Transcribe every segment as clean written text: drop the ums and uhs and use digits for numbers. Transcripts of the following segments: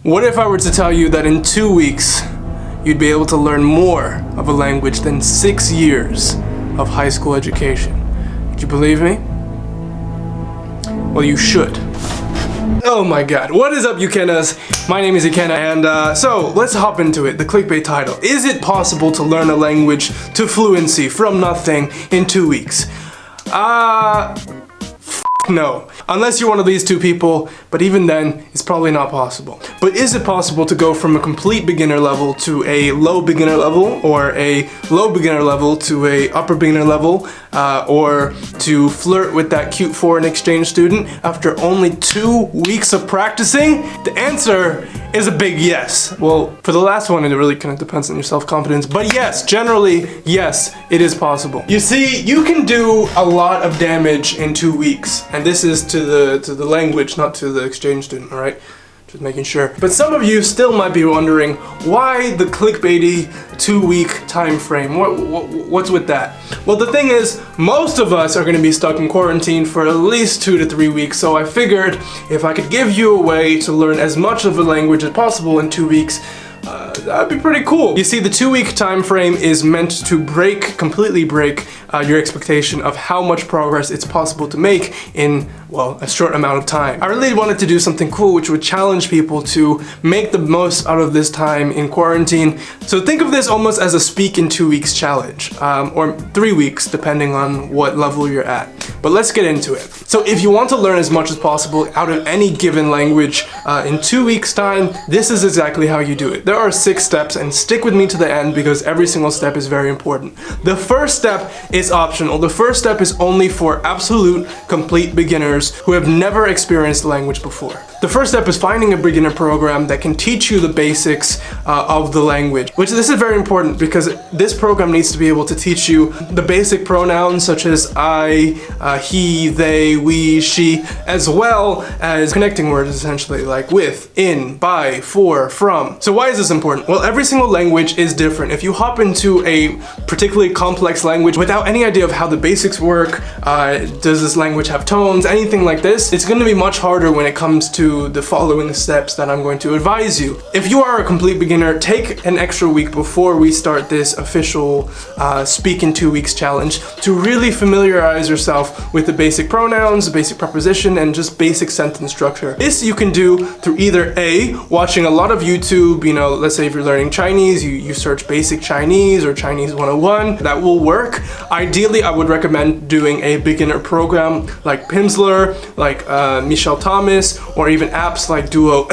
What if I were to tell you that in 2 weeks, you'd be able to learn more of a language than 6 years of high school education? Would you believe me? Well, you should. Oh my god, what is up, Ikennas? My name is Ikenna, and so let's hop into it. The clickbait title: is it possible to learn a language to fluency from nothing in 2 weeks? No, unless you're one of these two people, but even then, it's probably not possible. But is it possible to go from a complete beginner level to a low beginner level, or a low beginner level to a upper beginner level, or to flirt with that cute foreign exchange student after only 2 weeks of practicing? The answer is a big yes. Well, for the last one, it really kind of depends on your self-confidence, but yes, generally, yes, it is possible. You see, you can do a lot of damage in 2 weeks, and this is to the language, not to the exchange student, all right? Just making sure. But some of you still might be wondering, why the clickbaity 2-week time frame? What's with that? Well, the thing is, most of us are going to be stuck in quarantine for at least 2 to 3 weeks, so I figured if I could give you a way to learn as much of a language as possible in 2 weeks, that'd be pretty cool. You see, the 2-week time frame is meant to completely break your expectation of how much progress it's possible to make in, well, a short amount of time. I really wanted to do something cool which would challenge people to make the most out of this time in quarantine. So think of this almost as a speak in 2 weeks challenge, or 3 weeks depending on what level you're at. But let's get into it. So if you want to learn as much as possible out of any given language in 2 weeks time, this is exactly how you do it. There are 6 steps, and stick with me to the end because every single step is very important. The first step is optional. The first step is only for absolute complete beginners who have never experienced the language before. The first step is finding a beginner program that can teach you the basics of the language, which this is very important because this program needs to be able to teach you the basic pronouns such as I, he, they, we, she, as well as connecting words essentially like with, in, by, for, from. So why is this important? Well, every single language is different. If you hop into a particularly complex language without any idea of how the basics work, does this language have tones, anything like this, it's going to be much harder when it comes to the following steps that I'm going to advise you. If you are a complete beginner, take an extra week before we start this official speak in 2 weeks challenge to really familiarize yourself with the basic pronouns, the basic preposition, and just basic sentence structure. This you can do through either A, watching a lot of YouTube, you know, let's say if you're learning Chinese, you search basic Chinese or Chinese 101, that will work. Ideally, I would recommend doing a beginner program like Pimsleur, like Michelle Thomas, or even apps like Duo.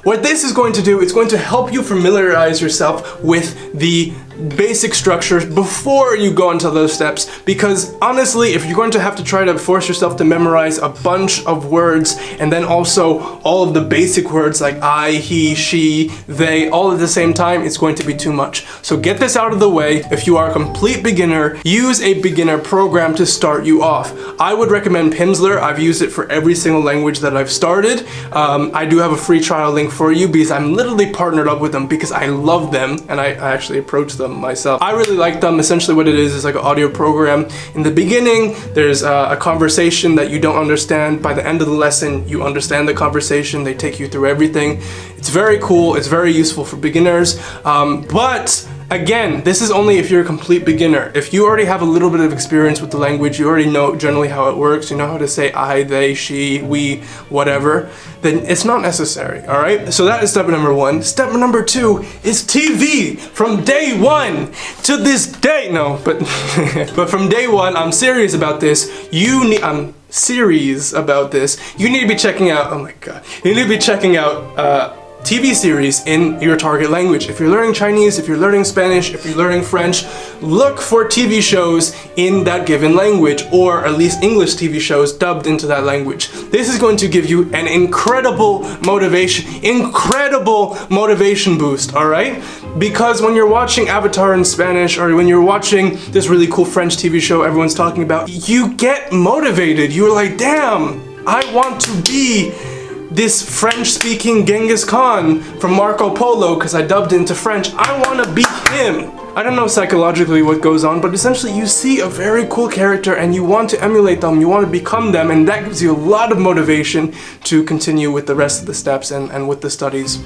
What this is going to do, it's going to help you familiarize yourself with the basic structures before you go into those steps, because honestly, if you're going to have to try to force yourself to memorize a bunch of words and then also all of the basic words like I, he, she, they, all at the same time, it's going to be too much. So get this out of the way. If you are a complete beginner, use a beginner program to start you off. I would recommend Pimsleur. I've used it for every single language that I've started. I do have a free trial link for you because I'm literally partnered up with them because I love them and I actually approached them myself. I really like them. Essentially what it is like an audio program. In the beginning, there's a conversation that you don't understand. By the end of the lesson, you understand the conversation. They take you through everything. It's very cool. It's very useful for beginners. But again, this is only if you're a complete beginner. If you already have a little bit of experience with the language, you already know generally how it works, you know how to say I, they, she, we, whatever, then it's not necessary, all right? So that is step number 1. Step number 2 is TV. From day 1 to this day, no, but but from day 1, I'm serious about this. I'm serious about this. You need to be checking out, oh my god, you need to be checking out TV series in your target language. If you're learning Chinese, if you're learning Spanish, if you're learning French, look for TV shows in that given language, or at least English TV shows dubbed into that language. This is going to give you an incredible motivation boost, all right? Because when you're watching Avatar in Spanish, or when you're watching this really cool French TV show everyone's talking about, you get motivated. You're like, damn, I want to be this French-speaking Genghis Khan from Marco Polo because I dubbed into French. I want to be him. I don't know psychologically what goes on, but essentially you see a very cool character and you want to emulate them, you want to become them, and that gives you a lot of motivation to continue with the rest of the steps and with the studies,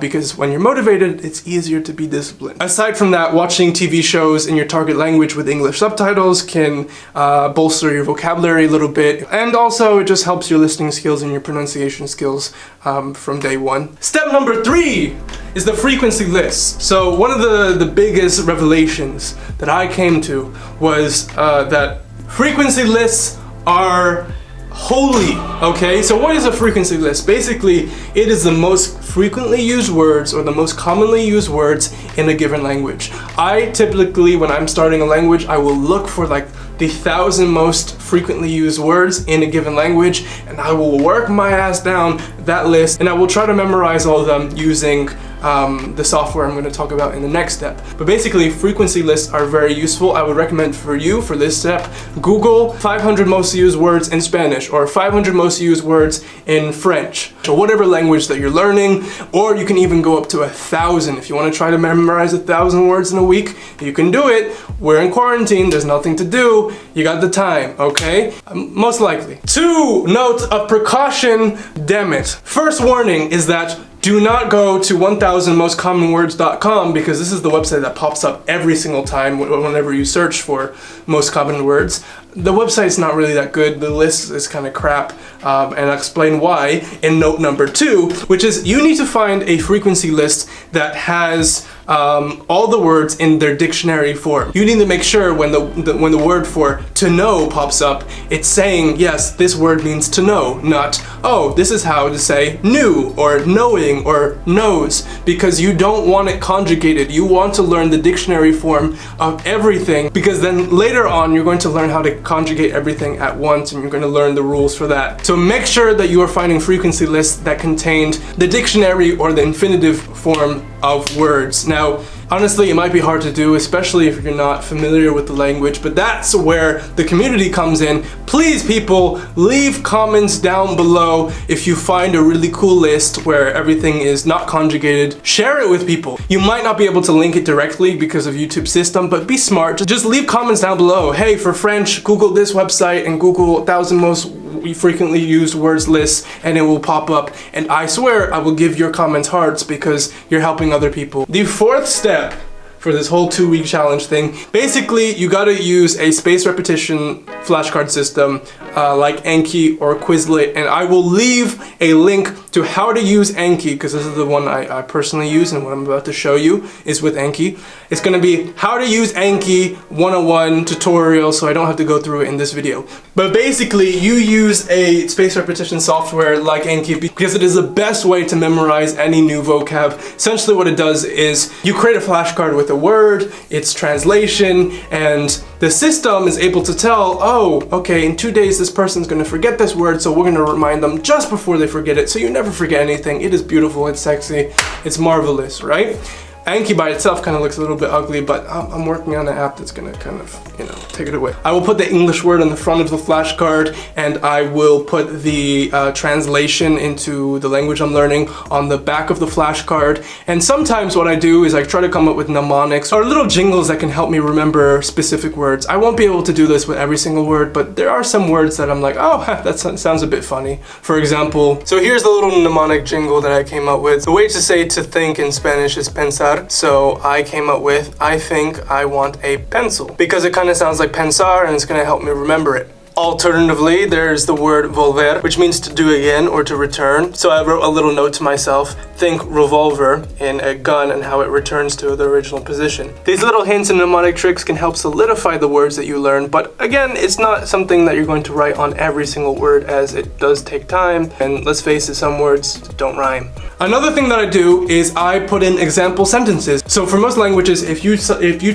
because when you're motivated, it's easier to be disciplined. Aside from that, watching TV shows in your target language with English subtitles can bolster your vocabulary a little bit, and also it just helps your listening skills and your pronunciation skills from day one. Step number 3 is the frequency list. So one of the biggest revelations that I came to was that frequency lists are holy, okay? So what is a frequency list? Basically, it is the most frequently used words or the most commonly used words in a given language. I typically, when I'm starting a language, I will look for like the 1,000 most frequently used words in a given language, and I will work my ass down that list, and I will try to memorize all of them using the software I'm going to talk about in the next step. But basically, frequency lists are very useful. I would recommend for you, for this step, Google 500 most used words in Spanish or 500 most used words in French, or whatever language that you're learning, or you can even go up to 1,000. If you want to try to memorize 1,000 words in a week, you can do it. We're in quarantine, there's nothing to do, you got the time, okay? Most likely. 2 notes of precaution, damn it. First warning is that do not go to 1000mostcommonwords.com, because this is the website that pops up every single time whenever you search for most common words. The website's not really that good, the list is kind of crap, and I'll explain why in note number 2, which is you need to find a frequency list that has all the words in their dictionary form. You need to make sure when the word for to know pops up, it's saying, yes, this word means to know, not, oh, this is how to say knew or knowing or knows, because you don't want it conjugated. You want to learn the dictionary form of everything, because then later on you're going to learn how to conjugate everything at once, and you're going to learn the rules for that. So make sure that you are finding frequency lists that contained the dictionary or the infinitive form of words. Now, honestly, it might be hard to do, especially if you're not familiar with the language, but that's where the community comes in. Please, people, leave comments down below if you find a really cool list where everything is not conjugated. Share it with people. You might not be able to link it directly because of YouTube's system, but be smart. Just leave comments down below. Hey, for French, Google this website and Google 1,000 most frequently used words lists, and it will pop up, and I swear I will give your comments hearts because you're helping other people. The 4th step for this whole 2-week challenge thing, basically you gotta use a spaced repetition flashcard system like Anki or Quizlet, and I will leave a link to how to use Anki, because this is the one I personally use, and what I'm about to show you is with Anki. It's gonna be how to use Anki 101 tutorial, so I don't have to go through it in this video. But basically, you use a spaced repetition software like Anki because it is the best way to memorize any new vocab. Essentially what it does is you create a flashcard with a word, its translation, and the system is able to tell, oh, okay, in 2 days this person's gonna forget this word, so we're gonna remind them just before they forget it, so you never forget anything. It is beautiful, it's sexy, it's marvelous, right? Anki by itself kind of looks a little bit ugly, but I'm working on an app that's gonna kind of, you know, take it away. I will put the English word on the front of the flashcard, and I will put the translation into the language I'm learning on the back of the flashcard. And sometimes what I do is I try to come up with mnemonics or little jingles that can help me remember specific words. I won't be able to do this with every single word, but there are some words that I'm like, oh, that sounds a bit funny. For example, so here's the little mnemonic jingle that I came up with. The way to say to think in Spanish is pensar. So I came up with, I think I want a pencil, because it kind of sounds like pensar and it's going to help me remember it. Alternatively, there's the word volver, which means to do again or to return. So I wrote a little note to myself, think revolver in a gun and how it returns to the original position. These little hints and mnemonic tricks can help solidify the words that you learn, but again, it's not something that you're going to write on every single word, as it does take time, and let's face it, some words don't rhyme. Another thing that I do is I put in example sentences. So for most languages, if you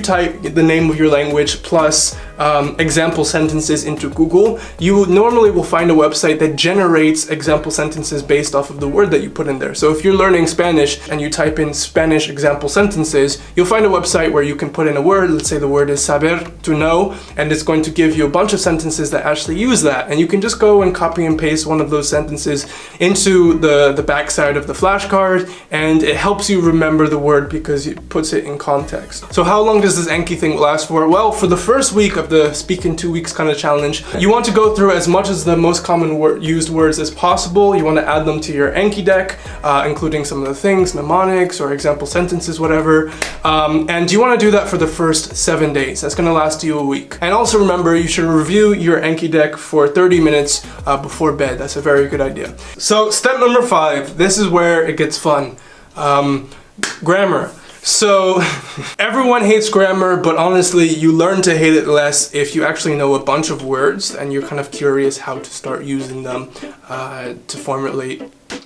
type the name of your language plus example sentences into Google, you normally will find a website that generates example sentences based off of the word that you put in there. So if you're learning Spanish and you type in Spanish example sentences, you'll find a website where you can put in a word. Let's say the word is saber, to know, and it's going to give you a bunch of sentences that actually use that. And you can just go and copy and paste one of those sentences into the backside of the flashcard, and it helps you remember the word because it puts it in context. So how long does this Anki thing last for? Well, for the first week of the Speak in 2 Weeks kind of challenge, you want to go through as much as the most common used words as possible. You want to add them to your Anki deck, including some of the things, mnemonics or example sentences, whatever. And you want to do that for the first 7 days. That's going to last you a week. And also remember, you should review your Anki deck for 30 minutes before bed. That's a very good idea. So step number 5, this is where it gets fun. Grammar. So everyone hates grammar, but honestly, you learn to hate it less if you actually know a bunch of words and you're kind of curious how to start using them to formulate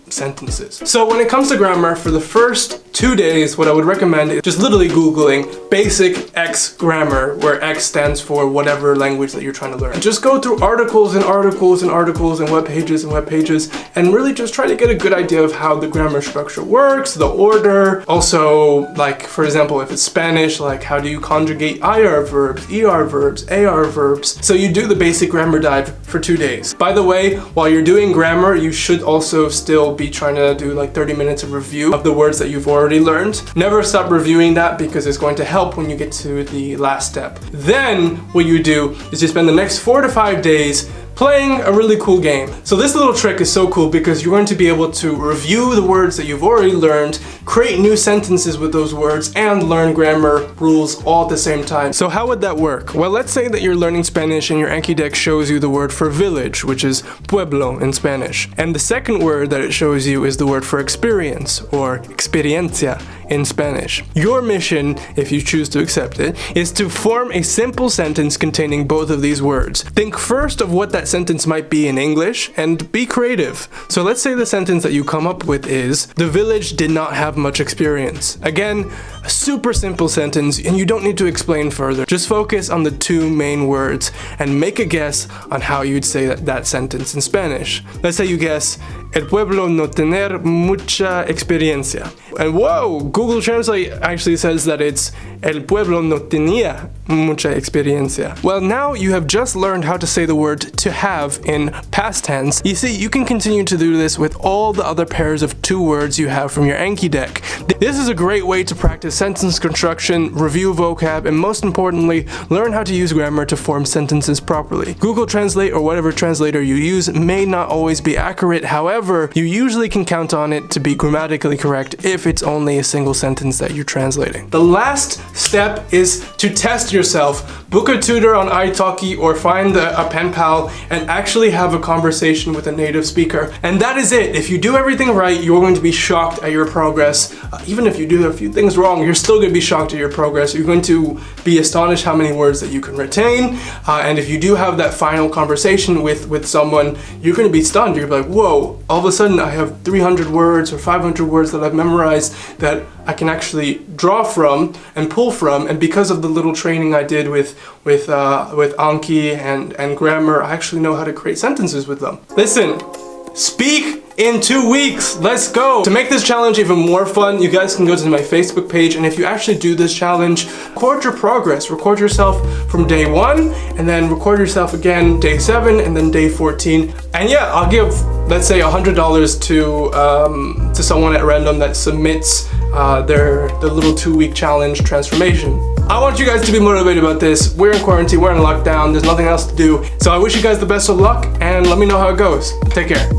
sentences. So when it comes to grammar, for the first 2 days, what I would recommend is just literally Googling basic X grammar, where X stands for whatever language that you're trying to learn. Just go through articles and articles and articles and web pages and really just try to get a good idea of how the grammar structure works, the order. Also, like for example, if it's Spanish, like how do you conjugate IR verbs, ER verbs, AR verbs. So you do the basic grammar dive for 2 days. By the way, while you're doing grammar, you should also still be trying to do like 30 minutes of review of the words that you've already learned. Never stop reviewing that because it's going to help when you get to the last step. Then what you do is you spend the next 4 to 5 days playing a really cool game. So this little trick is so cool because you're going to be able to review the words that you've already learned, create new sentences with those words, and learn grammar rules all at the same time. So how would that work? Well, let's say that you're learning Spanish and your Anki deck shows you the word for village, which is pueblo in Spanish. And the second word that it shows you is the word for experience, or experiencia in Spanish. Your mission, if you choose to accept it, is to form a simple sentence containing both of these words. Think first of what that sentence might be in English and be creative. So let's say the sentence that you come up with is, the village did not have much experience. Again, a super simple sentence, and you don't need to explain further. Just focus on the 2 main words and make a guess on how you'd say that sentence in Spanish. Let's say you guess, el pueblo no tener mucha experiencia. And whoa, Google Translate actually says that it's el pueblo no tenía mucha experiencia. Well, now you have just learned how to say the word to have in past tense. You see, you can continue to do this with all the other pairs of 2 words you have from your Anki deck. This is a great way to practice sentence construction, review vocab, and most importantly, learn how to use grammar to form sentences properly. Google Translate or whatever translator you use may not always be accurate. However, you usually can count on it to be grammatically correct if it's only a single sentence that you're translating. The last step is to test yourself. Book a tutor on italki or find a pen pal and actually have a conversation with a native speaker. And that is it. If you do everything right, you're going to be shocked at your progress. Even if you do a few things wrong, you're still going to be shocked at your progress. You're going to be astonished how many words that you can retain. And if you do have that final conversation with someone, you're going to be stunned. You're like, whoa, all of a sudden I have 300 words or 500 words that I've memorized that I can actually draw from and pull from. And because of the little training I did with Anki and grammar, I actually know how to create sentences with them. Listen, speak in 2 weeks. Let's go. To make this challenge even more fun, you guys can go to my Facebook page, and if you actually do this challenge, record your progress. Record yourself from day 1, and then record yourself again day 7, and then day 14. And yeah, I'll give, let's say, $100 to someone at random that submits the little 2-week challenge transformation. I want you guys to be motivated about this. We're in quarantine, we're in lockdown, there's nothing else to do. So I wish you guys the best of luck, and let me know how it goes. Take care.